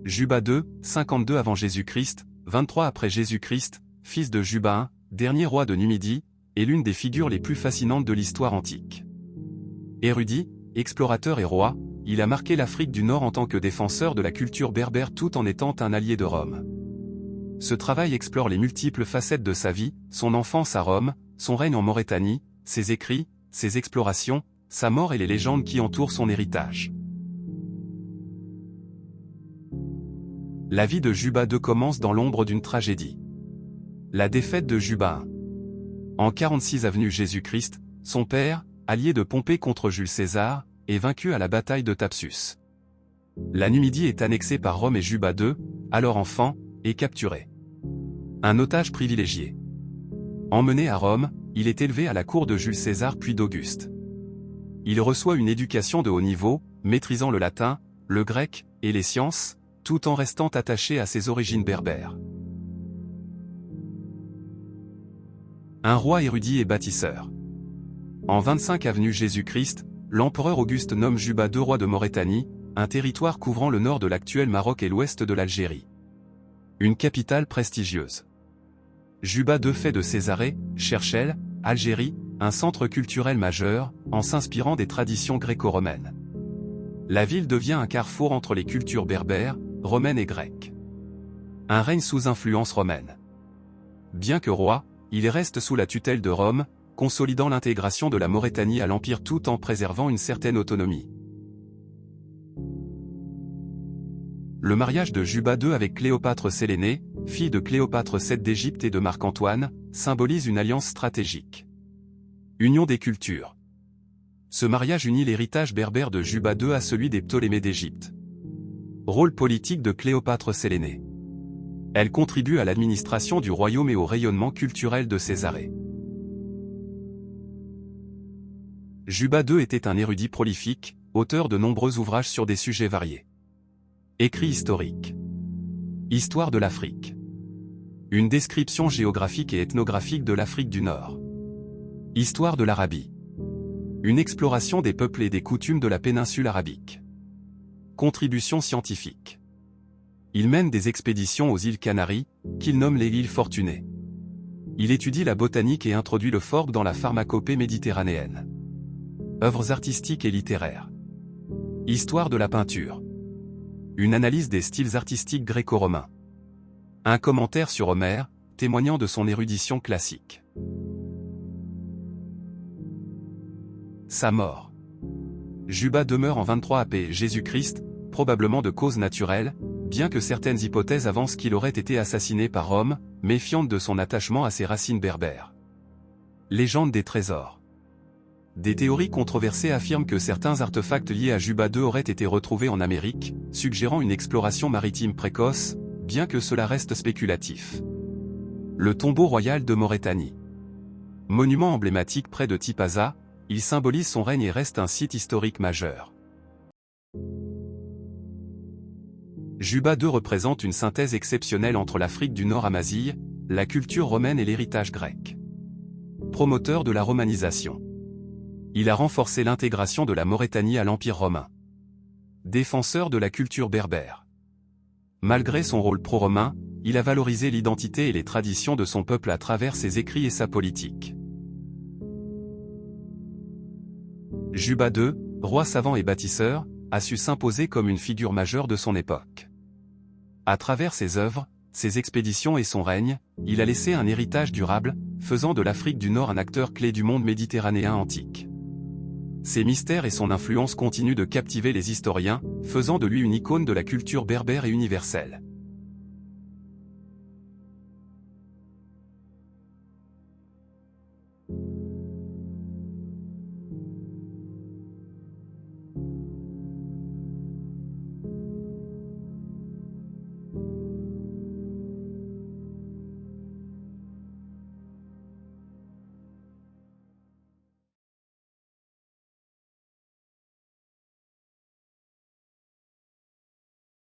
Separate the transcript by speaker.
Speaker 1: Juba II, 52 avant Jésus-Christ, 23 après Jésus-Christ, fils de Juba I, dernier roi de Numidie, est l'une des figures les plus fascinantes de l'histoire antique. Érudit, explorateur et roi, il a marqué l'Afrique du Nord en tant que défenseur de la culture berbère tout en étant un allié de Rome. Ce travail explore les multiples facettes de sa vie, son enfance à Rome, son règne en Maurétanie, ses écrits, ses explorations, sa mort et les légendes qui entourent son héritage. La vie de Juba II commence dans l'ombre d'une tragédie. La défaite de Juba I. En 46 avenue Jésus-Christ, son père, allié de Pompée contre Jules César, est vaincu à la bataille de Thapsus. La Numidie est annexée par Rome et Juba II, alors enfant, est capturé. Un otage privilégié. Emmené à Rome, il est élevé à la cour de Jules César puis d'Auguste. Il reçoit une éducation de haut niveau, maîtrisant le latin, le grec, et les sciences, tout en restant attaché à ses origines berbères. Un roi érudit et bâtisseur. En 25 avenue Jésus-Christ, l'empereur Auguste nomme Juba II roi de Maurétanie, un territoire couvrant le nord de l'actuel Maroc et l'ouest de l'Algérie. Une capitale prestigieuse. Juba II fait de Césarée, Cherchell, Algérie, un centre culturel majeur, en s'inspirant des traditions gréco-romaines. La ville devient un carrefour entre les cultures berbères, romaines et grecques. Un règne sous influence romaine. Bien que roi, il reste sous la tutelle de Rome, consolidant l'intégration de la Maurétanie à l'Empire tout en préservant une certaine autonomie. Le mariage de Juba II avec Cléopâtre Sélénée, fille de Cléopâtre VII d'Égypte et de Marc-Antoine, symbolise une alliance stratégique. Union des cultures. Ce mariage unit l'héritage berbère de Juba II à celui des Ptolémées d'Égypte. Rôle politique de Cléopâtre Sélénée. Elle contribue à l'administration du royaume et au rayonnement culturel de Césarée. Juba II était un érudit prolifique, auteur de nombreux ouvrages sur des sujets variés. Écrits historiques. Histoire de l'Afrique. Une description géographique et ethnographique de l'Afrique du Nord. Histoire de l'Arabie. Une exploration des peuples et des coutumes de la péninsule arabique. Contribution scientifique. Il mène des expéditions aux îles Canaries, qu'il nomme les îles Fortunées. Il étudie la botanique et introduit le phorbes dans la pharmacopée méditerranéenne. Œuvres artistiques et littéraires. Histoire de la peinture. Une analyse des styles artistiques gréco-romains. Un commentaire sur Homère, témoignant de son érudition classique. Sa mort. Juba demeure en 23 AP Jésus-Christ, probablement de cause naturelle, bien que certaines hypothèses avancent qu'il aurait été assassiné par Rome, méfiante de son attachement à ses racines berbères. Légende des trésors. Des théories controversées affirment que certains artefacts liés à Juba II auraient été retrouvés en Amérique, suggérant une exploration maritime précoce, bien que cela reste spéculatif. Le tombeau royal de Maurétanie. Monument emblématique près de Tipaza, il symbolise son règne et reste un site historique majeur. Juba II représente une synthèse exceptionnelle entre l'Afrique du Nord amazigh, la culture romaine et l'héritage grec. Promoteur de la romanisation. Il a renforcé l'intégration de la Maurétanie à l'Empire romain. Défenseur de la culture berbère. Malgré son rôle pro-romain, il a valorisé l'identité et les traditions de son peuple à travers ses écrits et sa politique. Juba II, roi savant et bâtisseur, a su s'imposer comme une figure majeure de son époque. À travers ses œuvres, ses expéditions et son règne, il a laissé un héritage durable, faisant de l'Afrique du Nord un acteur clé du monde méditerranéen antique. Ses mystères et son influence continuent de captiver les historiens, faisant de lui une icône de la culture berbère et universelle.